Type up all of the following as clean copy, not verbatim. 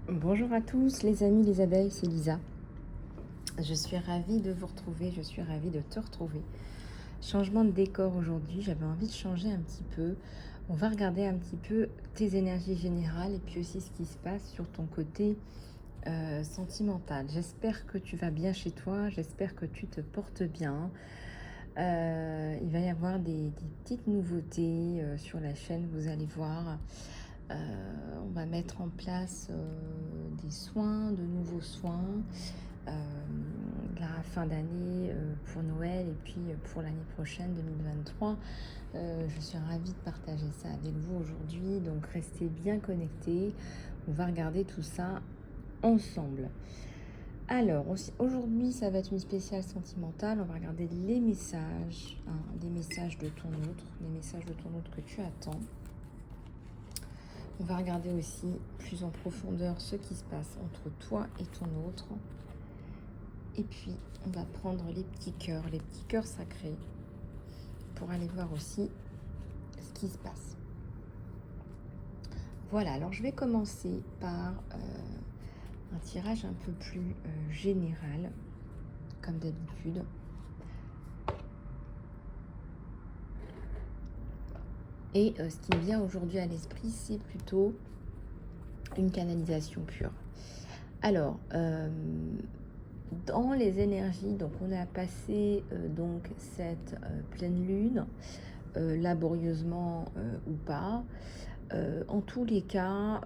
Bonjour à tous les amis, les abeilles, c'est Lisa. Je suis ravie de vous retrouver, je suis ravie de te retrouver. Changement de décor aujourd'hui, j'avais envie de changer un petit peu. On va regarder un petit peu tes énergies générales et puis aussi ce qui se passe sur ton côté sentimental. J'espère que tu vas bien chez toi, j'espère que tu te portes bien. Il va y avoir des petites nouveautés sur la chaîne, vous allez voir. On va mettre en place des soins, de nouveaux soins, euh, la fin d'année pour Noël et puis pour l'année prochaine 2023. Je suis ravie de partager ça avec vous aujourd'hui, donc restez bien connectés. On va regarder tout ça ensemble. Alors, aujourd'hui, ça va être une spéciale sentimentale. On va regarder les messages, hein, des messages de ton autre, les messages de ton autre que tu attends. On va regarder aussi plus en profondeur ce qui se passe entre toi et ton autre. Et puis, on va prendre les petits cœurs sacrés, pour aller voir aussi ce qui se passe. Voilà, alors je vais commencer par un tirage un peu plus général, comme d'habitude. Et ce qui me vient aujourd'hui à l'esprit, c'est plutôt une canalisation pure. Alors, dans les énergies, donc on a passé donc cette pleine lune, laborieusement ou pas. En tous les cas,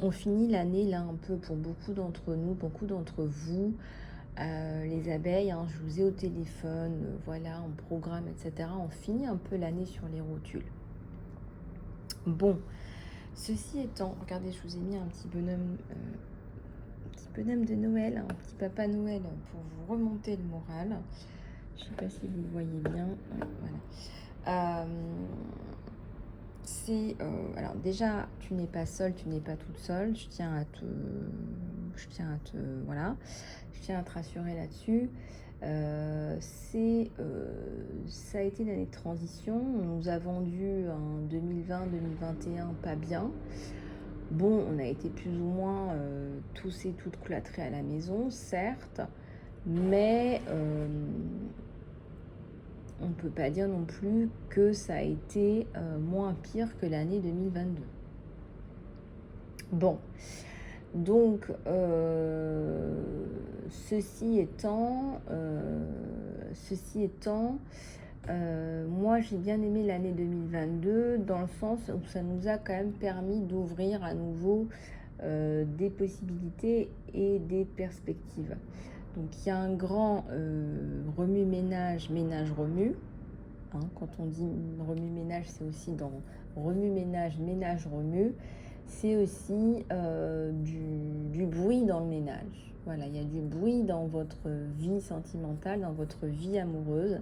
on finit l'année là un peu pour beaucoup d'entre nous, beaucoup d'entre vous, les abeilles, hein, je vous ai au téléphone, voilà, on programme, etc. On finit un peu l'année sur les rotules. Bon, ceci étant, regardez, je vous ai mis un petit bonhomme de Noël, un petit papa Noël pour vous remonter le moral. Je ne sais pas si vous le voyez bien. Voilà. Alors déjà, tu n'es pas seule, tu n'es pas toute seule. Je tiens à te rassurer là-dessus. Ça a été une année de transition. On nous a vendu en 2020-2021 pas bien. Bon, on a été plus ou moins tous et toutes cloîtrés à la maison, certes, mais on ne peut pas dire non plus que ça a été moins pire que l'année 2022. Bon, donc ceci étant, moi j'ai bien aimé l'année 2022 dans le sens où ça nous a quand même permis d'ouvrir à nouveau des possibilités et des perspectives. Donc il y a un grand remue-ménage, ménage-remue. Hein, quand on dit remue-ménage, c'est aussi dans remue-ménage, ménage-remue. C'est aussi du bruit dans le ménage. Voilà, il y a du bruit dans votre vie sentimentale, dans votre vie amoureuse.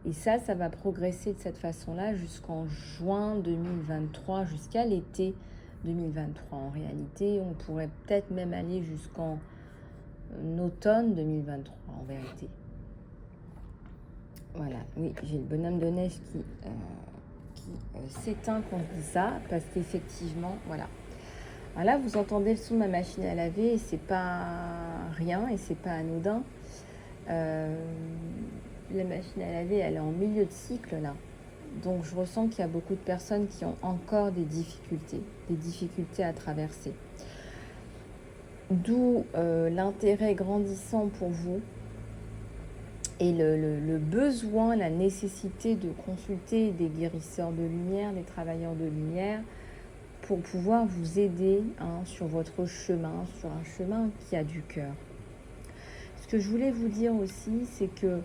Et ça va progresser de cette façon-là jusqu'en juin 2023, jusqu'à l'été 2023. En réalité, on pourrait peut-être même aller jusqu'en automne 2023, en vérité. Voilà, oui, j'ai le bonhomme de neige qui s'éteint quand je dis ça, parce qu'effectivement, voilà. Alors là, vous entendez le son de ma machine à laver, et c'est pas rien, et c'est pas anodin. La machine à laver, elle est en milieu de cycle, là. Donc, je ressens qu'il y a beaucoup de personnes qui ont encore des difficultés à traverser. D'où l'intérêt grandissant pour vous et le besoin, la nécessité de consulter des guérisseurs de lumière, des travailleurs de lumière, pour pouvoir vous aider sur votre chemin, sur un chemin qui a du cœur. Ce que je voulais vous dire aussi, c'est que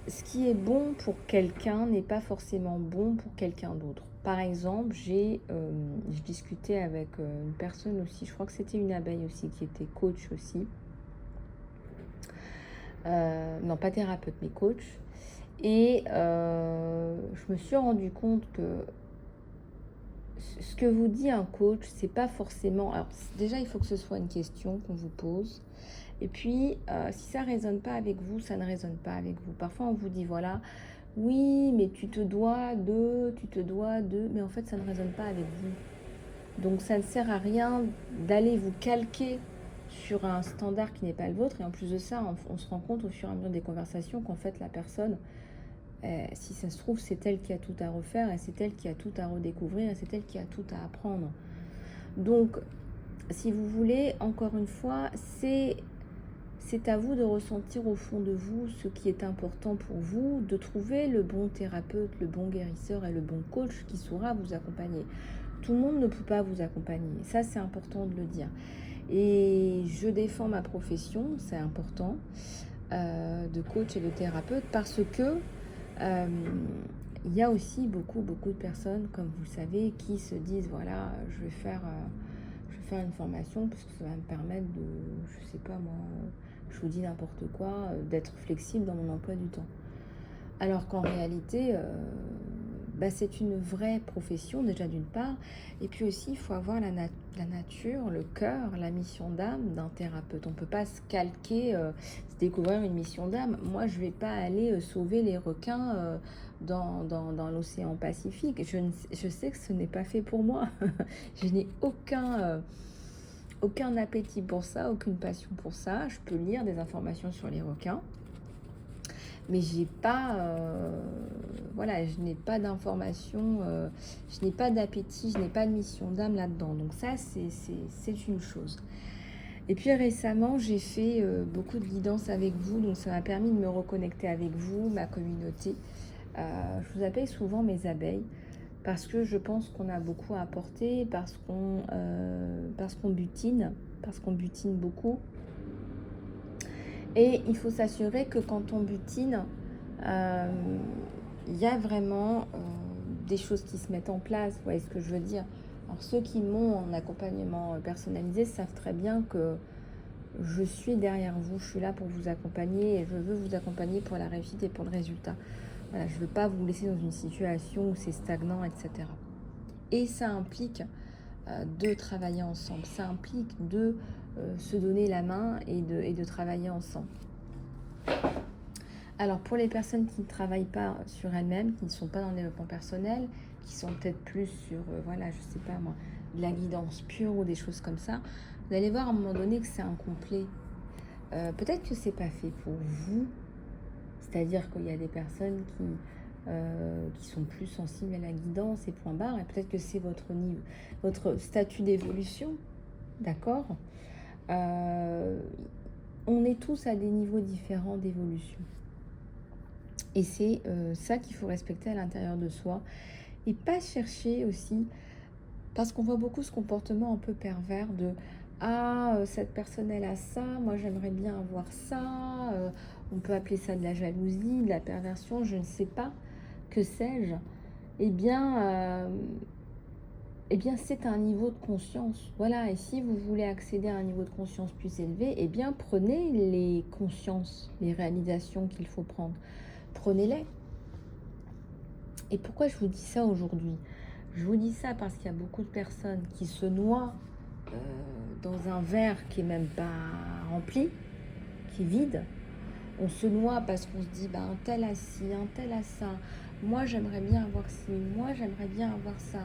ce qui est bon pour quelqu'un n'est pas forcément bon pour quelqu'un d'autre. Par exemple, j'ai discuté avec une personne aussi, je crois que c'était une abeille aussi, qui était coach aussi. Non, pas thérapeute, mais coach. Et je me suis rendu compte que ce que vous dit un coach, c'est pas forcément... Alors déjà, il faut que ce soit une question qu'on vous pose. Et puis, si ça ne résonne pas avec vous, ça ne résonne pas avec vous. Parfois, on vous dit, voilà, oui, mais tu te dois de... Mais en fait, ça ne résonne pas avec vous. Donc ça ne sert à rien d'aller vous calquer sur un standard qui n'est pas le vôtre. Et en plus de ça, on se rend compte au fur et à mesure des conversations qu'en fait la personne, si ça se trouve, c'est elle qui a tout à refaire et c'est elle qui a tout à redécouvrir et c'est elle qui a tout à apprendre. Donc, si vous voulez, encore une fois, c'est à vous de ressentir au fond de vous ce qui est important pour vous, de trouver le bon thérapeute, le bon guérisseur et le bon coach qui saura vous accompagner. Tout le monde ne peut pas vous accompagner, ça c'est important de le dire. Et je défends ma profession, c'est important, de coach et de thérapeute, parce que il y a aussi beaucoup de personnes, comme vous le savez, qui se disent, voilà, je vais faire une formation parce que ça va me permettre de, je sais pas moi, je vous dis n'importe quoi, d'être flexible dans mon emploi du temps. Alors qu'en réalité, c'est une vraie profession déjà d'une part, et puis aussi il faut avoir la nature, le cœur, la mission d'âme d'un thérapeute. On ne peut pas se calquer, se découvrir une mission d'âme. Moi je ne vais pas aller sauver les requins dans l'océan Pacifique. Je sais que ce n'est pas fait pour moi. Je n'ai aucun appétit pour ça, aucune passion pour ça. Je peux lire des informations sur les requins, mais j'ai pas, je n'ai pas d'informations, je n'ai pas d'appétit, je n'ai pas de mission d'âme là-dedans. Donc ça, c'est une chose. Et puis récemment, j'ai fait beaucoup de guidance avec vous, donc ça m'a permis de me reconnecter avec vous, ma communauté. Je vous appelle souvent mes abeilles, parce que je pense qu'on a beaucoup à apporter, parce qu'on butine beaucoup. Et il faut s'assurer que quand on butine, il y a vraiment des choses qui se mettent en place. Vous voyez ce que je veux dire? Alors ceux qui m'ont en accompagnement personnalisé savent très bien que je suis derrière vous, je suis là pour vous accompagner et je veux vous accompagner pour la réussite et pour le résultat. Voilà, je ne veux pas vous laisser dans une situation où c'est stagnant, etc. Et ça implique de travailler ensemble, ça implique de se donner la main et de travailler ensemble. Alors pour les personnes qui ne travaillent pas sur elles-mêmes, qui ne sont pas dans le développement personnel, qui sont peut-être plus sur, je sais pas moi, de la guidance pure ou des choses comme ça, vous allez voir à un moment donné que c'est incomplet. Peut-être que c'est pas fait pour vous, c'est-à-dire qu'il y a des personnes qui sont plus sensibles à la guidance et point barre, et peut-être que c'est votre niveau, votre statut d'évolution, d'accord? On est tous à des niveaux différents d'évolution. Et c'est ça qu'il faut respecter à l'intérieur de soi. Et pas chercher aussi, parce qu'on voit beaucoup ce comportement un peu pervers de « Ah, cette personne, elle a ça, moi j'aimerais bien avoir ça. » On peut appeler ça de la jalousie, de la perversion, je ne sais pas, que sais-je. Eh bien, c'est un niveau de conscience. Voilà, et si vous voulez accéder à un niveau de conscience plus élevé, eh bien, prenez les consciences, les réalisations qu'il faut prendre. Prenez-les. Et pourquoi je vous dis ça aujourd'hui? Je vous dis ça parce qu'il y a beaucoup de personnes qui se noient dans un verre qui n'est même pas rempli, qui est vide. On se noie parce qu'on se dit, un tel a ci, un tel a ça. Moi, j'aimerais bien avoir ci, moi, j'aimerais bien avoir ça.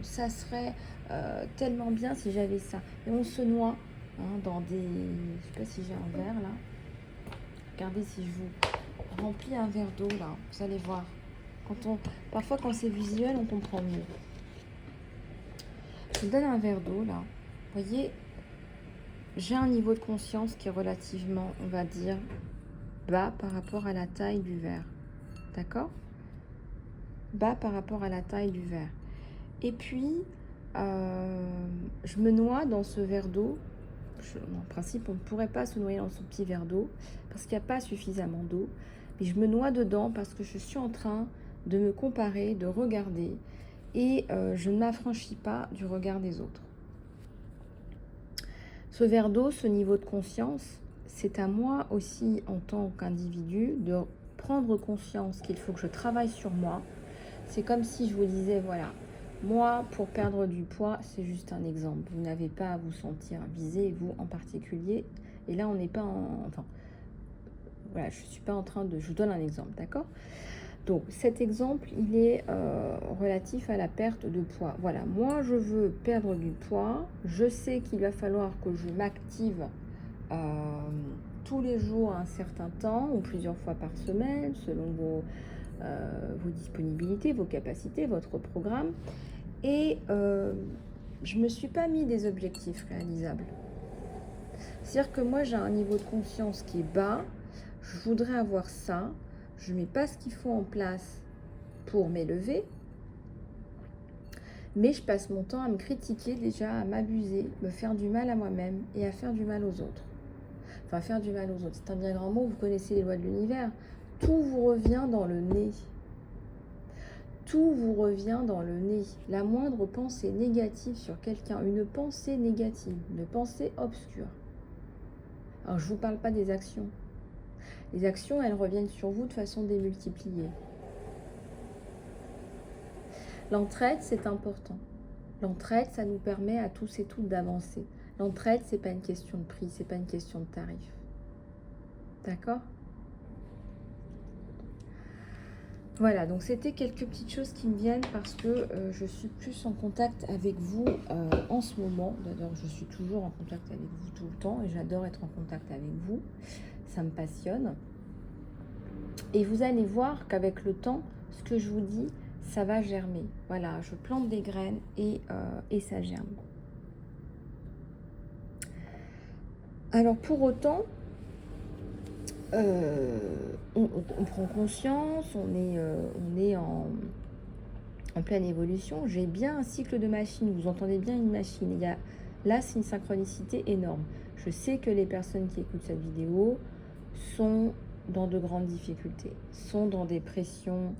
Ça serait tellement bien si j'avais ça. Et on se noie dans des... Je sais pas si j'ai un verre là. Regardez si je vous remplis un verre d'eau là. Vous allez voir. Parfois quand c'est visuel, on comprend mieux. Je vous donne un verre d'eau là. Vous voyez, j'ai un niveau de conscience qui est relativement, on va dire, bas par rapport à la taille du verre. D'accord? Bas par rapport à la taille du verre. Et puis, je me noie dans ce verre d'eau. En principe, on ne pourrait pas se noyer dans ce petit verre d'eau parce qu'il n'y a pas suffisamment d'eau. Mais je me noie dedans parce que je suis en train de me comparer, de regarder. Et je ne m'affranchis pas du regard des autres. Ce verre d'eau, ce niveau de conscience, c'est à moi aussi, en tant qu'individu, de prendre conscience qu'il faut que je travaille sur moi. C'est comme si je vous disais, voilà, moi, pour perdre du poids, c'est juste un exemple. Vous n'avez pas à vous sentir visé, vous en particulier. Et là, on n'est pas en... Enfin, voilà, je ne suis pas en train de... Je vous donne un exemple, d'accord? Donc cet exemple, il est relatif à la perte de poids. Voilà, moi je veux perdre du poids. Je sais qu'il va falloir que je m'active tous les jours à un certain temps ou plusieurs fois par semaine, selon vos disponibilités, vos capacités, votre programme. Et je ne me suis pas mis des objectifs réalisables. C'est-à-dire que moi, j'ai un niveau de conscience qui est bas. Je voudrais avoir ça. Je ne mets pas ce qu'il faut en place pour m'élever. Mais je passe mon temps à me critiquer déjà, à m'abuser, me faire du mal à moi-même et à faire du mal aux autres. Enfin, faire du mal aux autres, c'est un bien grand mot. Vous connaissez les lois de l'univers. Tout vous revient dans le nez. Tout vous revient dans le nez. La moindre pensée négative sur quelqu'un, une pensée négative, une pensée obscure. Alors, je ne vous parle pas des actions. Les actions, elles reviennent sur vous de façon démultipliée. L'entraide, c'est important. L'entraide, ça nous permet à tous et toutes d'avancer. L'entraide, c'est pas une question de prix, c'est pas une question de tarif. D'accord ? Voilà, donc c'était quelques petites choses qui me viennent parce que je suis plus en contact avec vous en ce moment. D'ailleurs, je suis toujours en contact avec vous tout le temps et j'adore être en contact avec vous. Ça me passionne. Et vous allez voir qu'avec le temps, ce que je vous dis, ça va germer. Voilà, je plante des graines et ça germe. Alors pour autant, on prend conscience, on est en pleine évolution. J'ai bien un cycle de machine, vous entendez bien une machine. Là, c'est une synchronicité énorme. Je sais que les personnes qui écoutent cette vidéo sont dans de grandes difficultés, sont dans des pressions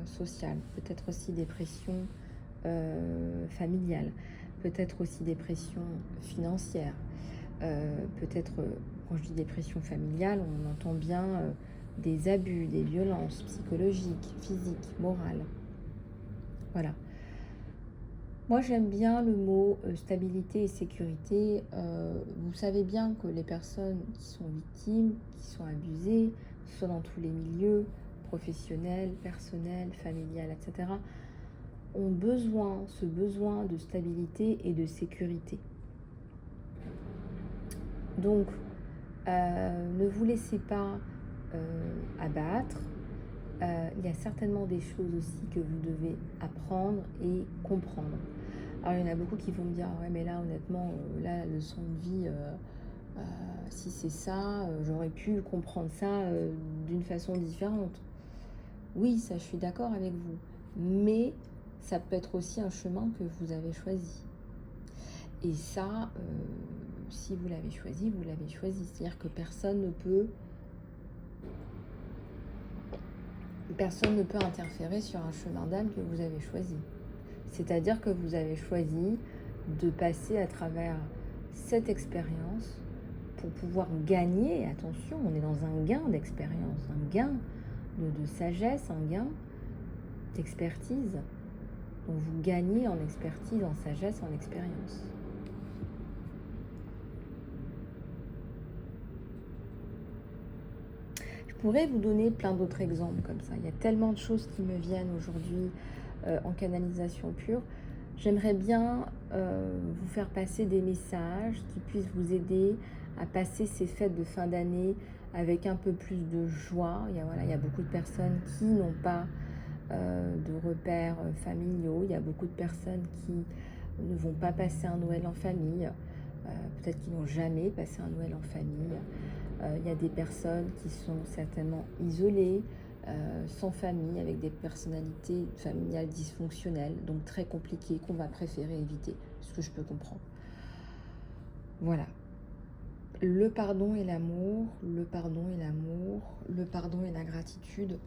sociales, peut-être aussi des pressions familiales, peut-être aussi des pressions financières, peut-être, quand je dis des pressions familiales, on entend bien des abus, des violences psychologiques, physiques, morales. Voilà. Moi, j'aime bien le mot stabilité et sécurité. Vous savez bien que les personnes qui sont victimes, qui sont abusées, que ce soit dans tous les milieux, professionnels, personnels, familial, etc., ont ce besoin de stabilité et de sécurité. Donc, ne vous laissez pas abattre. Il y a certainement des choses aussi que vous devez apprendre et comprendre. Alors, il y en a beaucoup qui vont me dire « Ouais, mais là, honnêtement, la leçon de vie, si c'est ça, j'aurais pu comprendre ça d'une façon différente. » Oui, ça, je suis d'accord avec vous. Mais ça peut être aussi un chemin que vous avez choisi. Et ça, si vous l'avez choisi, vous l'avez choisi. C'est-à-dire que personne ne peut interférer sur un chemin d'âme que vous avez choisi. C'est-à-dire que vous avez choisi de passer à travers cette expérience pour pouvoir gagner, attention, on est dans un gain d'expérience, un gain de sagesse, un gain d'expertise. Donc vous gagnez en expertise, en sagesse, en expérience. Je pourrais vous donner plein d'autres exemples comme ça. Il y a tellement de choses qui me viennent aujourd'hui en canalisation pure. J'aimerais bien vous faire passer des messages qui puissent vous aider à passer ces fêtes de fin d'année avec un peu plus de joie. Il y a beaucoup de personnes qui n'ont pas de repères familiaux. Il y a beaucoup de personnes qui ne vont pas passer un Noël en famille. Peut-être qu'ils n'ont jamais passé un Noël en famille. Il y a des personnes qui sont certainement isolées, sans famille, avec des personnalités familiales dysfonctionnelles, donc très compliquées, qu'on va préférer éviter, ce que je peux comprendre. Voilà. Le pardon et l'amour, le pardon et l'amour, le pardon et la gratitude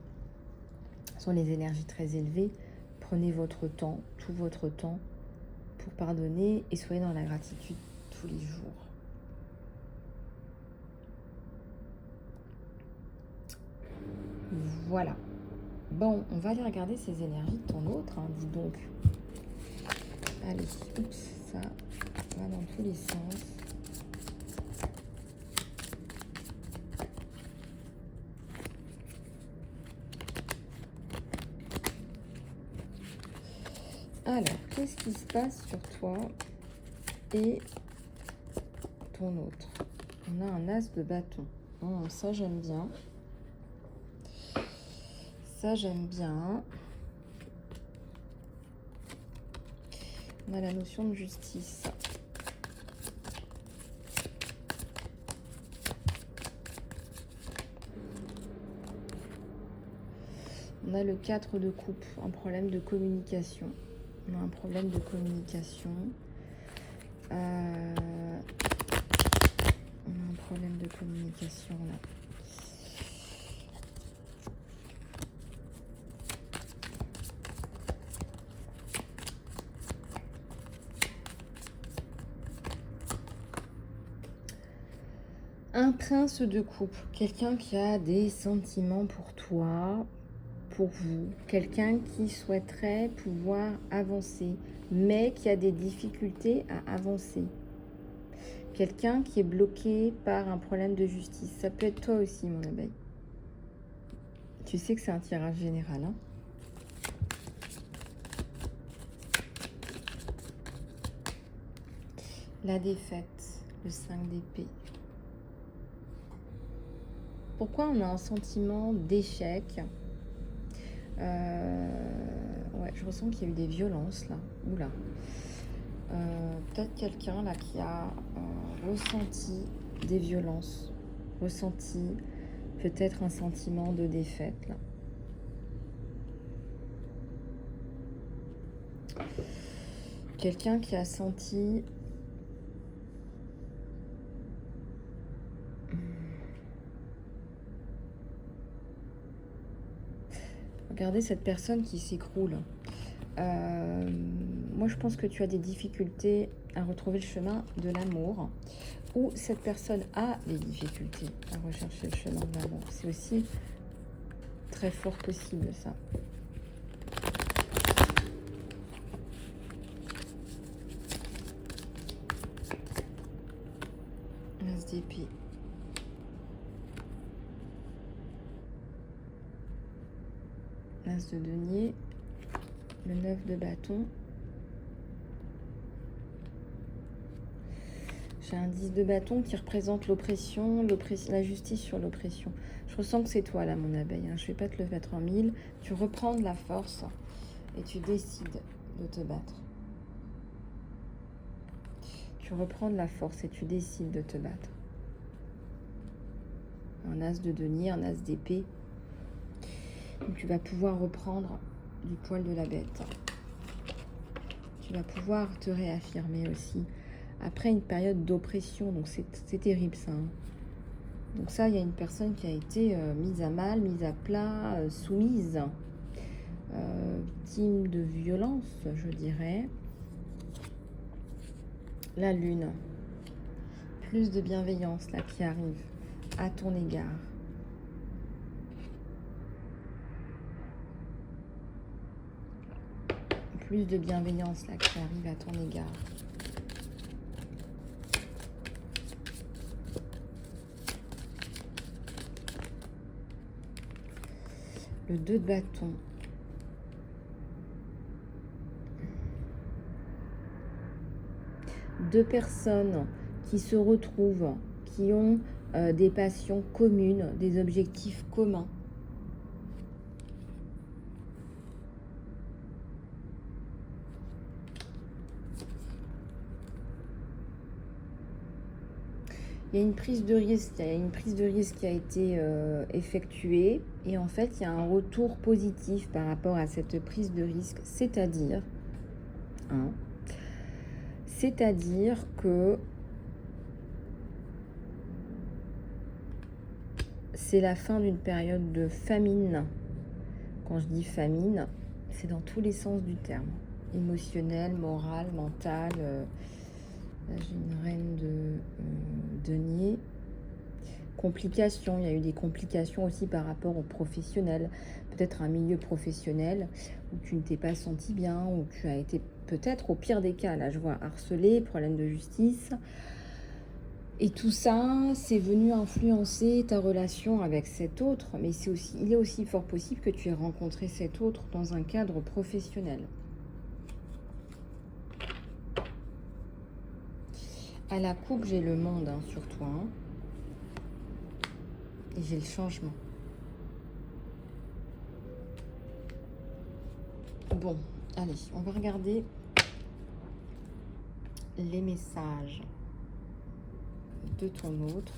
sont les énergies très élevées. Prenez votre temps, tout votre temps, pour pardonner et soyez dans la gratitude tous les jours. Voilà. Bon, on va aller regarder ces énergies de ton autre, hein, dis donc. Allez, oups, ça va dans tous les sens. qu'est-ce qui se passe sur toi et ton autre? On a un as de bâton. Ça, j'aime bien. Ça, j'aime bien. On a la notion de justice. On a le 4 de coupe, un problème de communication. On a un problème de communication. On a un problème de communication là. Un prince de coupe, quelqu'un qui a des sentiments pour toi, pour vous, quelqu'un qui souhaiterait pouvoir avancer, mais qui a des difficultés à avancer. Quelqu'un qui est bloqué par un problème de justice. Ça peut être toi aussi, mon abeille. Tu sais que c'est un tirage général, hein? La défaite, le 5 d'épée. Pourquoi on a un sentiment d'échec? Ouais, je ressens qu'il y a eu des violences là. Oula. Peut-être quelqu'un là qui a ressenti des violences, ressenti peut-être un sentiment de défaite là. Quelqu'un qui a senti regardez cette personne qui s'écroule. Moi, je pense que tu as des difficultés à retrouver le chemin de l'amour, ou cette personne a des difficultés à rechercher le chemin de l'amour. C'est aussi très fort possible, ça. L'as d'épée. L'as de denier. Le 9 de bâton. J'ai un 10 de bâton qui représente l'oppression, la justice sur l'oppression. Je ressens que c'est toi là, mon abeille, hein. Je ne vais pas te le mettre en mille. Tu reprends de la force et tu décides de te battre. Tu reprends de la force et tu décides de te battre. Un as de denier, un as d'épée. Donc tu vas pouvoir reprendre du poil de la bête. Tu vas pouvoir te réaffirmer aussi après une période d'oppression. Donc c'est terrible ça, hein. Donc ça, il y a une personne qui a été mise à mal, mise à plat, soumise, victime de violence, je dirais. La lune, plus de bienveillance là qui arrive à ton égard. Plus de bienveillance là qui arrive à ton égard. Le 2 de bâton. Deux personnes qui se retrouvent, qui ont des passions communes, des objectifs communs. Il y a une prise de risque, qui a été effectuée et en fait il y a un retour positif par rapport à cette prise de risque, c'est-à-dire que c'est la fin d'une période de famine. Quand je dis famine, c'est dans tous les sens du terme, émotionnel, moral, mental. Là, j'ai une reine de denier. Complications, il y a eu des complications aussi par rapport au professionnel. Peut-être un milieu professionnel où tu ne t'es pas senti bien, où tu as été peut-être au pire des cas, là je vois harcelé, problème de justice. Et tout ça, c'est venu influencer ta relation avec cet autre. Mais il est aussi fort possible que tu aies rencontré cet autre dans un cadre professionnel. À la coupe, j'ai le monde hein, sur toi. Hein. Et j'ai le changement. Bon, allez, on va regarder les messages de ton autre.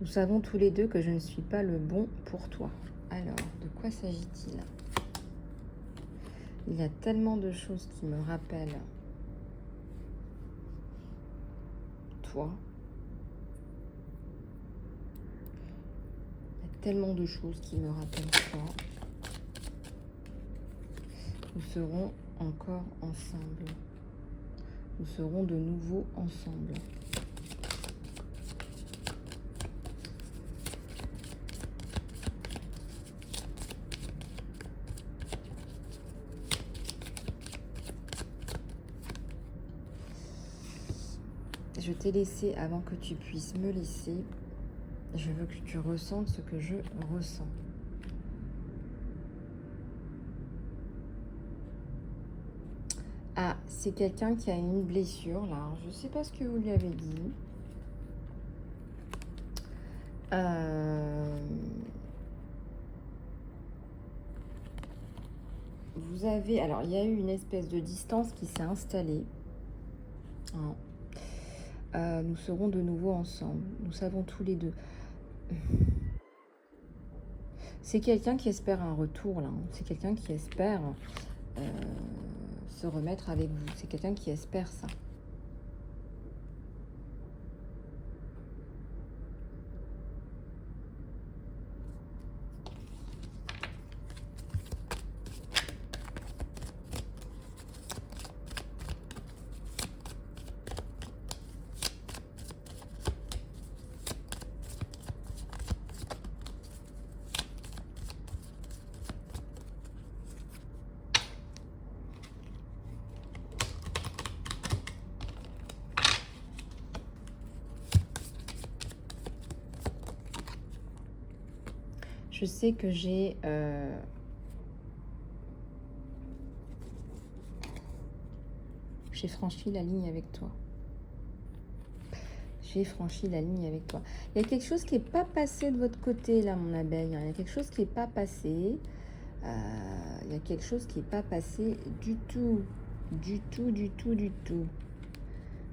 Nous savons tous les deux que je ne suis pas le bon pour toi. Alors, de quoi s'agit-il? Il y a tellement de choses qui me rappellent toi. Il y a tellement de choses qui me rappellent toi. Nous serons encore ensemble. Nous serons de nouveau ensemble. Je t'ai laissé avant que tu puisses me laisser. Je veux que tu ressentes ce que je ressens. Ah, c'est quelqu'un qui a une blessure là. Je ne sais pas ce que vous lui avez dit. Vous avez... Alors, il y a eu une espèce de distance qui s'est installée. Hein. Nous serons de nouveau ensemble. Nous savons tous les deux. C'est quelqu'un qui espère un retour, là. C'est quelqu'un qui espère se remettre avec vous. C'est quelqu'un qui espère ça. Je sais que j'ai franchi la ligne avec toi. J'ai franchi la ligne avec toi. Il y a quelque chose qui n'est pas passé de votre côté, là, mon abeille. Il y a quelque chose qui n'est pas passé. Il y a quelque chose qui n'est pas passé du tout. Du tout, du tout, du tout.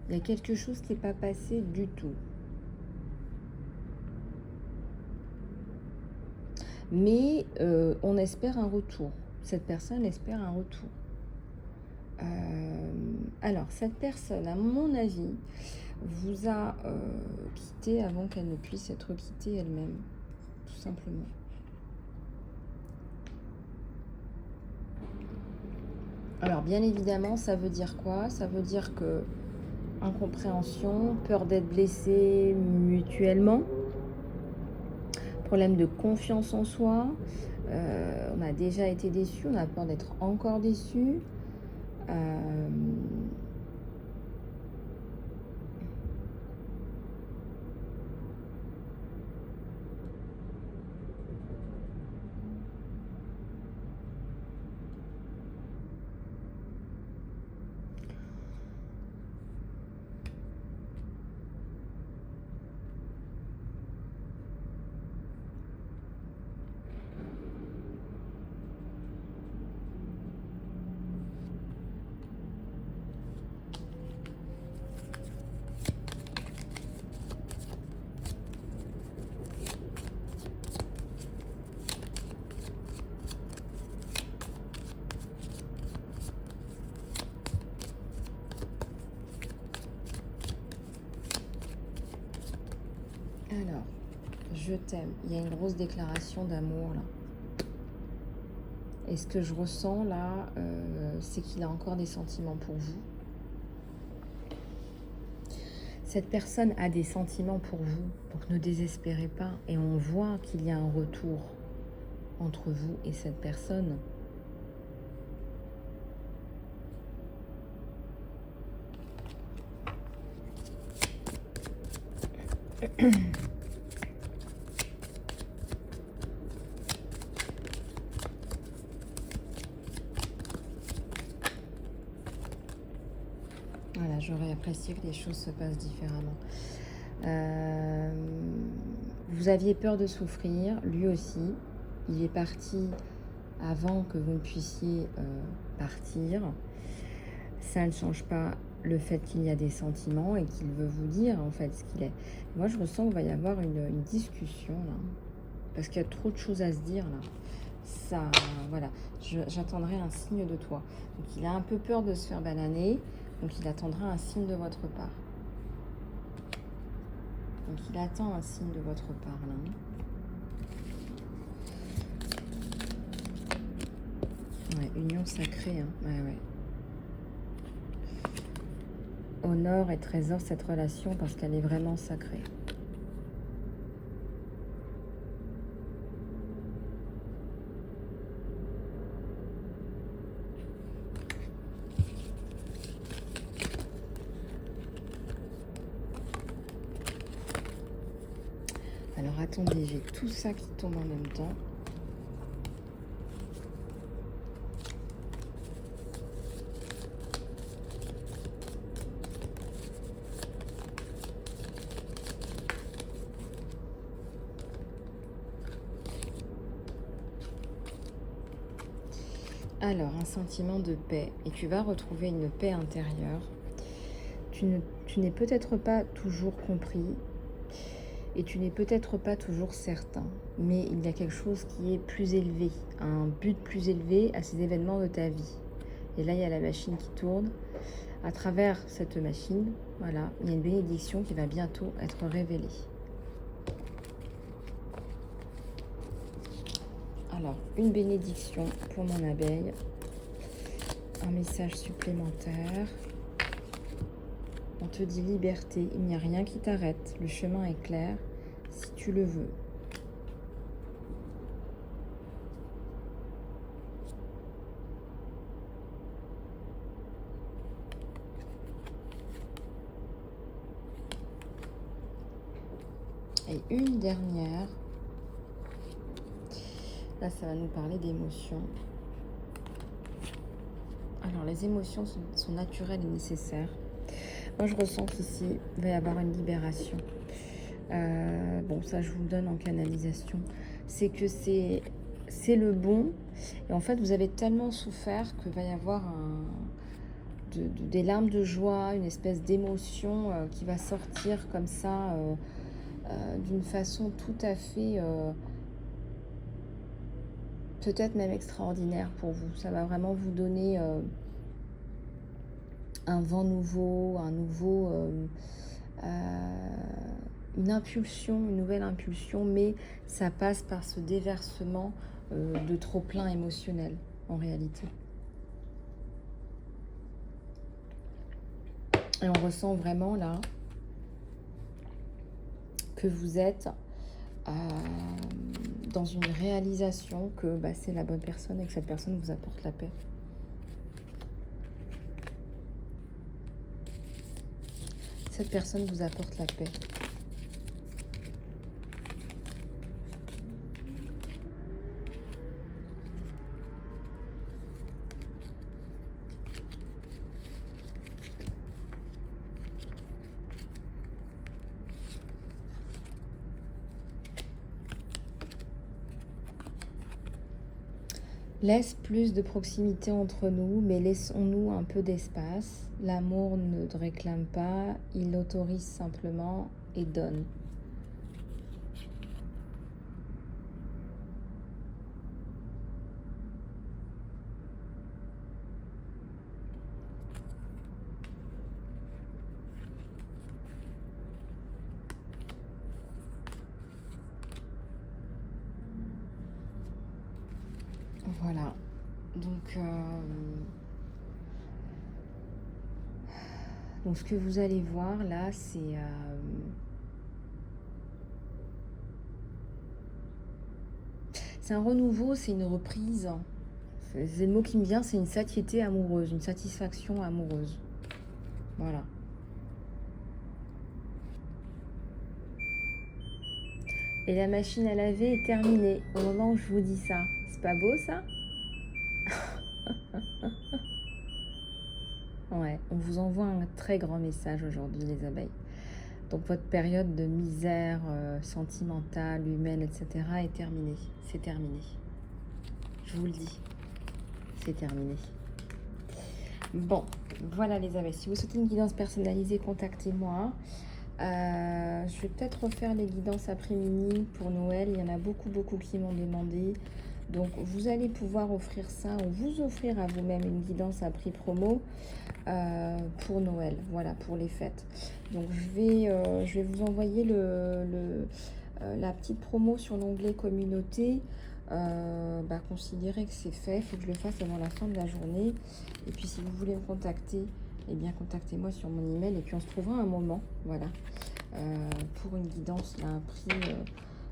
Il y a quelque chose qui n'est pas passé du tout. Mais on espère un retour. Cette personne espère un retour. Alors, cette personne, à mon avis, vous a quitté avant qu'elle ne puisse être quittée elle-même, tout simplement. Alors, bien évidemment, ça veut dire quoi? Ça veut dire que incompréhension, peur d'être blessé mutuellement, problème de confiance en soi, on a déjà été déçu, on a peur d'être encore déçu. Alors, je t'aime. Il y a une grosse déclaration d'amour là. Et ce que je ressens là, c'est qu'il a encore des sentiments pour vous. Cette personne a des sentiments pour vous, donc ne désespérez pas. Et on voit qu'il y a un retour entre vous et cette personne. Voilà, j'aurais apprécié que les choses se passent différemment. Vous aviez peur de souffrir, lui aussi. Il est parti avant que vous ne puissiez partir. Ça ne change pas le fait qu'il y a des sentiments et qu'il veut vous dire en fait ce qu'il est. Moi, je ressens qu'il va y avoir une discussion là, parce qu'il y a trop de choses à se dire là. Ça, voilà, j'attendrai un signe de toi. Donc, il a un peu peur de se faire bananer, donc il attendra un signe de votre part. Donc, il attend un signe de votre part là. Ouais, union sacrée, hein. Ouais. Honore et trésor cette relation parce qu'elle est vraiment sacrée. Alors attendez, j'ai tout ça qui tombe en même temps. Alors, un sentiment de paix. Et tu vas retrouver une paix intérieure. Tu n'es peut-être pas toujours compris. Et tu n'es peut-être pas toujours certain. Mais il y a quelque chose qui est plus élevé. Un but plus élevé à ces événements de ta vie. Et là, il y a la machine qui tourne. À travers cette machine, voilà, il y a une bénédiction qui va bientôt être révélée. Alors, une bénédiction pour mon abeille. Un message supplémentaire. On te dit liberté, il n'y a rien qui t'arrête. Le chemin est clair si tu le veux. Et une dernière. Là, ça va nous parler d'émotions. Alors, les émotions sont naturelles et nécessaires. Moi, je ressens qu'ici, il va y avoir une libération. Bon, ça, je vous le donne en canalisation. C'est que c'est le bon. Et en fait, vous avez tellement souffert qu'il va y avoir des larmes de joie, une espèce d'émotion qui va sortir comme ça, d'une façon tout à fait... peut-être même extraordinaire pour vous. Ça va vraiment vous donner un vent nouveau, une impulsion, une nouvelle impulsion, mais ça passe par ce déversement de trop-plein émotionnel, en réalité. Et on ressent vraiment, là, que vous êtes dans une réalisation que c'est la bonne personne et que cette personne vous apporte la paix. Cette personne vous apporte la paix. Laisse plus de proximité entre nous, mais laissons-nous un peu d'espace. L'amour ne te réclame pas, il autorise simplement et donne. Voilà. Donc ce que vous allez voir là, c'est un renouveau, c'est une reprise. C'est le mot qui me vient, c'est une satiété amoureuse, une satisfaction amoureuse. Voilà. Et la machine à laver est terminée au moment où je vous dis ça. C'est pas beau ça? Ouais, On vous envoie un très grand message aujourd'hui, les abeilles. Donc votre période de misère sentimentale, humaine, etc. est terminée. C'est terminé. Je vous le dis, c'est terminé. Bon, voilà les abeilles. Si vous souhaitez une guidance personnalisée, contactez-moi. Je vais peut-être refaire les guidances après-midi pour Noël. Il y en a beaucoup qui m'ont demandé. Donc, vous allez pouvoir offrir ça ou vous offrir à vous-même une guidance à prix promo pour Noël. Voilà, pour les fêtes. Donc, je vais vous envoyer la petite promo sur l'onglet communauté. Considérez que c'est fait. Il faut que je le fasse avant la fin de la journée. Et puis, si vous voulez me contacter, eh bien, contactez-moi sur mon email. Et puis, on se trouvera un moment, voilà, pour une guidance à un prix...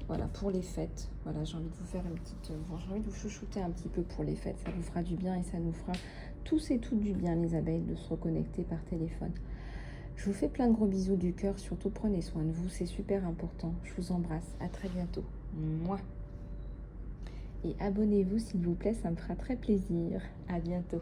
voilà, pour les fêtes. Voilà, j'ai envie de vous faire une petite... j'ai envie de vous chouchouter un petit peu pour les fêtes. Ça vous fera du bien et ça nous fera tous et toutes du bien, les abeilles, de se reconnecter par téléphone. Je vous fais plein de gros bisous du cœur. Surtout, prenez soin de vous. C'est super important. Je vous embrasse. À très bientôt. Mouah. Et abonnez-vous, s'il vous plaît. Ça me fera très plaisir. À bientôt.